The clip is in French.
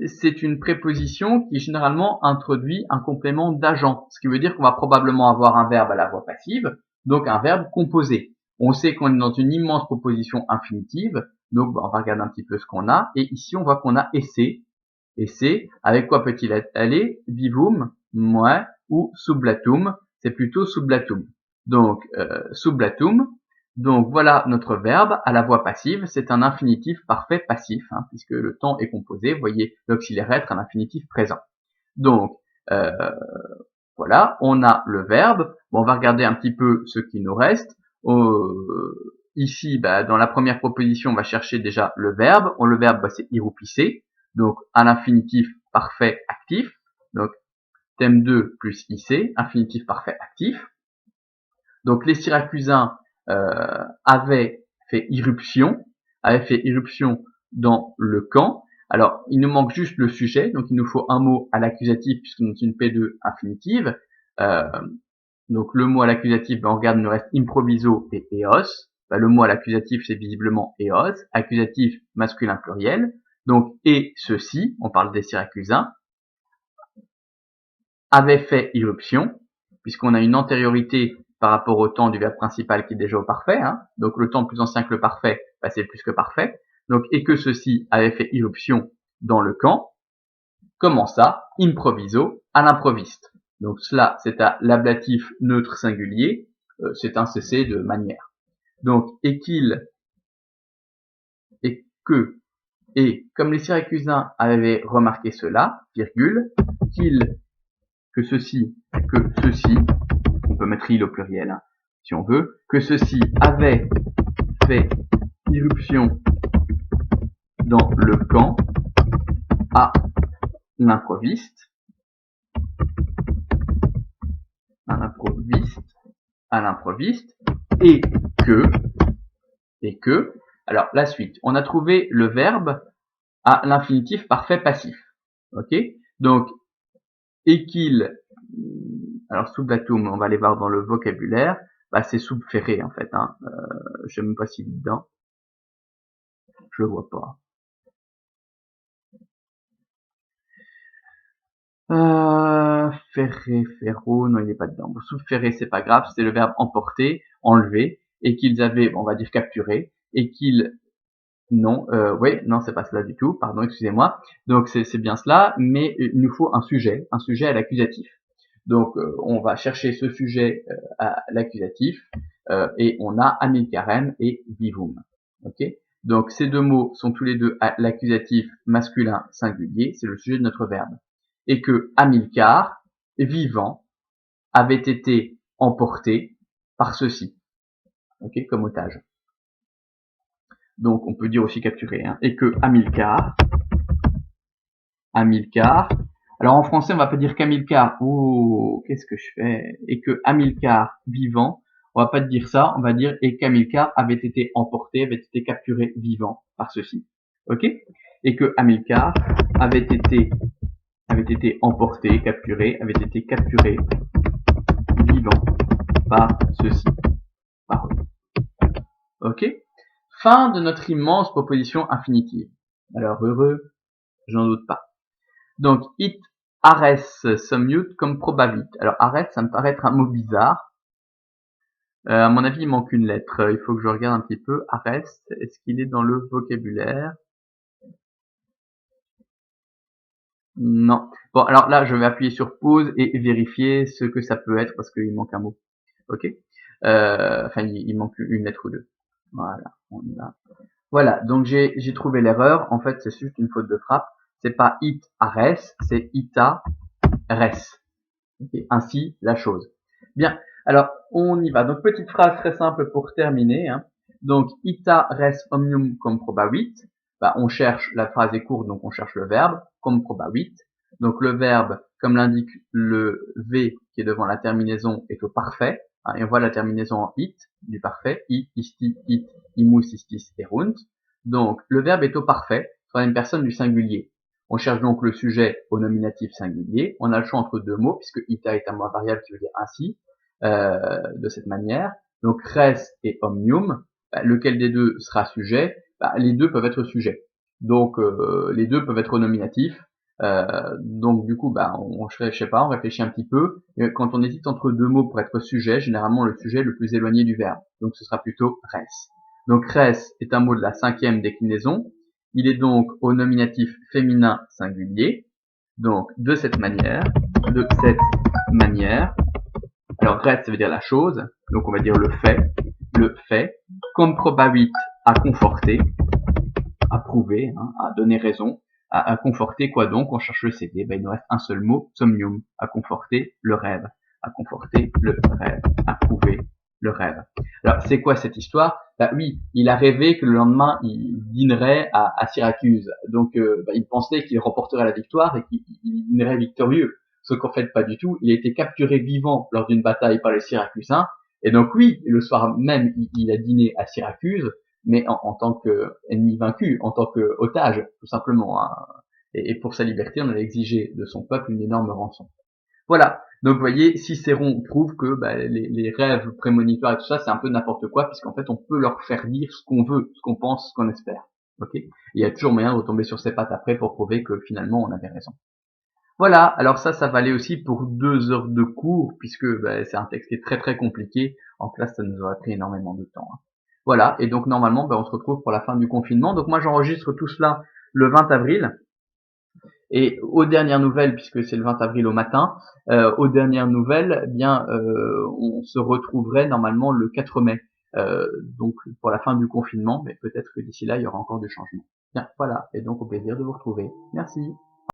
c'est une préposition qui généralement introduit un complément d'agent, ce qui veut dire qu'on va probablement avoir un verbe à la voix passive, donc un verbe composé. On sait qu'on est dans une immense proposition infinitive, donc on va regarder un petit peu ce qu'on a, et ici on voit qu'on a esse. Esse, avec quoi peut-il aller? Vivum, moi, ou sublatum, c'est plutôt sublatum. Donc sublatum. Donc voilà notre verbe à la voix passive, c'est un infinitif parfait passif, puisque le temps est composé, vous voyez l'auxiliaire être un infinitif présent. Donc voilà, on a le verbe, bon, on va regarder un petit peu ce qui nous reste. Ici, dans la première proposition, on va chercher déjà le verbe, le verbe c'est irupisser, donc à l'infinitif parfait actif, donc thème 2 plus ic, infinitif parfait actif. Donc les Syracusains avaient fait irruption dans le camp. Alors, il nous manque juste le sujet, donc il nous faut un mot à l'accusatif puisqu'on est une P2 infinitive. Donc le mot à l'accusatif, on regarde, il nous reste improviso et eos. Le mot à l'accusatif, c'est visiblement eos, accusatif masculin pluriel. Donc, et ceci, on parle des Syracusains, avait fait irruption, puisqu'on a une antériorité par rapport au temps du verbe principal qui est déjà au parfait, donc le temps plus ancien que le parfait, c'est plus que parfait, donc et que ceci avait fait irruption dans le camp. Comment ça? Improviso, à l'improviste. Donc cela, c'est à l'ablatif neutre singulier, c'est un cessé de manière. Donc et qu'il, et que, et comme les Syracusains avaient remarqué cela, virgule, que ceci, on peut mettre il au pluriel si on veut, que ceci avait fait irruption dans le camp à l'improviste, et que, alors la suite, on a trouvé le verbe à l'infinitif parfait passif, ok? Donc, et qu'il, alors sublatum, on va aller voir dans le vocabulaire, c'est subféré en fait, je sais même pas s'il est dedans, je le vois pas. Ferré, ferro, non il est pas dedans. Bon, subféré c'est pas grave, c'est le verbe emporter, enlever, et qu'ils avaient, on va dire capturé, et qu'ils, non, non c'est pas cela du tout, pardon, excusez-moi. Donc c'est bien cela, mais il nous faut un sujet à l'accusatif. Donc on va chercher ce sujet à l'accusatif, et on a Amilcarem et Vivum. Ok. Donc ces deux mots sont tous les deux à l'accusatif masculin singulier, c'est le sujet de notre verbe. Et que Amilcar, vivant, avait été emporté par ceux-ci, ok, comme otage. Donc on peut dire aussi capturé, et que Amilcar, alors en français on va pas dire qu'Amilcar, oh, qu'est-ce que je fais, et que Amilcar vivant, on va pas dire ça, on va dire et qu'Amilcar avait été emporté, avait été capturé vivant par ceux-ci, ok, et que Amilcar avait été emporté, capturé, avait été capturé vivant par ceci, par eux. Ok? Fin de notre immense proposition infinitive. Alors heureux, j'en doute pas. Donc it ares sommiut comme probavit. Alors ares, ça me paraît être un mot bizarre. À mon avis, il manque une lettre. Il faut que je regarde un petit peu. Ares, est-ce qu'il est dans le vocabulaire? Non. Bon, alors là, je vais appuyer sur pause et vérifier ce que ça peut être parce qu'il manque un mot. Ok. Enfin, il manque une lettre ou deux. Voilà, on y va. Voilà, donc j'ai trouvé l'erreur. En fait, c'est juste une faute de frappe. C'est pas it ares, c'est ita res. Okay. Ainsi la chose. Bien. Alors, on y va. Donc, petite phrase très simple pour terminer. Donc, ita res omnium cum probavit. On cherche, la phrase est courte, donc on cherche le verbe, cum probavit. Donc, le verbe, comme l'indique le V qui est devant la terminaison, est au parfait. Et on voit la terminaison en it, du parfait. I, isti, it, imus, istis, erunt. Donc, le verbe est au parfait, troisième personne du singulier. On cherche donc le sujet au nominatif singulier. On a le choix entre deux mots, puisque ita est un mot variable qui veut dire ainsi, de cette manière. Donc res et omnium, lequel des deux sera sujet? Les deux peuvent être sujets. Donc les deux peuvent être au nominatif. Donc du coup, je sais pas, on réfléchit un petit peu. Et quand on hésite entre deux mots pour être sujet, généralement le sujet est le plus éloigné du verbe. Donc ce sera plutôt res. Donc res est un mot de la 5e déclinaison. Il est donc au nominatif féminin singulier. Donc de cette manière. Alors res, ça veut dire la chose. Donc on va dire le fait. Comme probabit, à conforter, à prouver, à donner raison, à conforter quoi donc? On cherche le CD, il nous reste un seul mot, somnium, à conforter le rêve, à prouver le rêve. Alors c'est quoi cette histoire? Oui, il a rêvé que le lendemain il dînerait à Syracuse, donc il pensait qu'il remporterait la victoire et qu'il dînerait victorieux, ce qu'en fait pas du tout. Il a été capturé vivant lors d'une bataille par les Syracusains, et donc oui, le soir même il a dîné à Syracuse, mais en tant qu'ennemi vaincu, en tant qu'otage, tout simplement. Et pour sa liberté, on a exigé de son peuple une énorme rançon. Voilà. Donc vous voyez, Cicéron prouve que les rêves prémonitoires et tout ça, c'est un peu n'importe quoi, puisqu'en fait, on peut leur faire dire ce qu'on veut, ce qu'on pense, ce qu'on espère. Ok. Il y a toujours moyen de retomber sur ses pattes après pour prouver que finalement, on avait raison. Voilà. Alors ça valait aussi pour 2 heures de cours, puisque c'est un texte qui est très très compliqué. En classe, ça nous aurait pris énormément de temps. Voilà, et donc normalement, on se retrouve pour la fin du confinement. Donc moi, j'enregistre tout cela le 20 avril. Et aux dernières nouvelles, puisque c'est le 20 avril au matin, aux dernières nouvelles, on se retrouverait normalement le 4 mai. Donc pour la fin du confinement, mais peut-être que d'ici là, il y aura encore du changement. Bien, voilà, et donc au plaisir de vous retrouver. Merci.